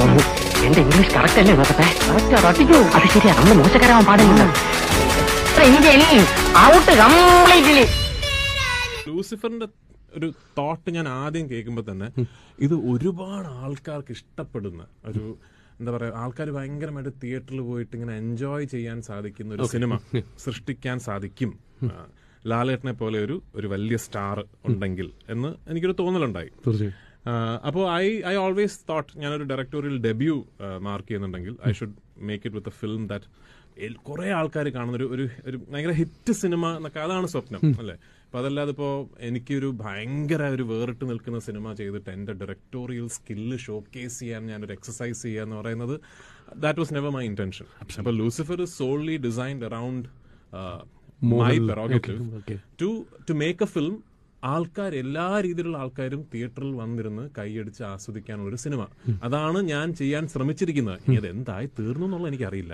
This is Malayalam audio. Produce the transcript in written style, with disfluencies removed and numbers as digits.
തോന്നുന്നു. എന്റെ ഇംഗ്ലീഷ് കറക്റ്റ് അല്ലേ നോക്കട്ടെ? തട്ടിക്കൂ. അത് ശരിയാ, നമ്മൾ മോശക്കാരാവാൻ പാടില്ല. Out completely. ലൂസിഫറിന്റെ ഒരു തോട്ട് ഞാൻ ആദ്യം കേൾക്കുമ്പോൾ തന്നെ ഇത് ഒരുപാട് ആൾക്കാർക്ക് ഇഷ്ടപ്പെടുന്ന ഒരു, എന്താ പറയാ, ആൾക്കാർ ഭയങ്കരമായിട്ട് തിയേറ്ററിൽ പോയിട്ട് ഇങ്ങനെ എൻജോയ് ചെയ്യാൻ സാധിക്കുന്ന ഒരു സിനിമ സൃഷ്ടിക്കാൻ സാധിക്കും ലാലേട്ടനെ പോലെ ഒരു വലിയ സ്റ്റാർ ഉണ്ടെങ്കിൽ എന്ന് എനിക്കൊരു തോന്നലുണ്ടായി. അപ്പോൾ ഐ ഓൾവേസ് തോട്ട് ഞാനൊരു ഡയറക്ടോറിയൽ ഡെബ്യൂ മാർക്ക് ചെയ്യുന്നുണ്ടെങ്കിൽ I should make it with a film that കുറെ ആൾക്കാർ കാണുന്ന ഒരു ഭയങ്കര ഹിറ്റ് സിനിമ എന്നൊക്കെ, അതാണ് സ്വപ്നം അല്ലേ. അപ്പൊ അതല്ലാതെ ഇപ്പോ എനിക്കൊരു ഭയങ്കര ഒരു വേറിട്ട് നിൽക്കുന്ന സിനിമ ചെയ്തിട്ട് എന്റെ ഡയറക്ടോറിയൽ സ്കില്ല് ഷോക്കേസ് ചെയ്യാൻ ഞാനൊരു എക്സസൈസ് ചെയ്യുക എന്ന് പറയുന്നത് that was never my intention. അപ്പൊ Lucifer is solely designed around my prerogative to make a film. ആൾക്കാർ, എല്ലാ രീതിയിലുള്ള ആൾക്കാരും തിയേറ്ററിൽ വന്നിരുന്ന് കൈയടിച്ച് ആസ്വദിക്കാനുള്ള ഒരു സിനിമ. അതാണ് ഞാൻ ചെയ്യാൻ ശ്രമിച്ചിരിക്കുന്നത്. ഇനി അത് എന്തായി തീർന്നു എന്നുള്ള എനിക്കറിയില്ല.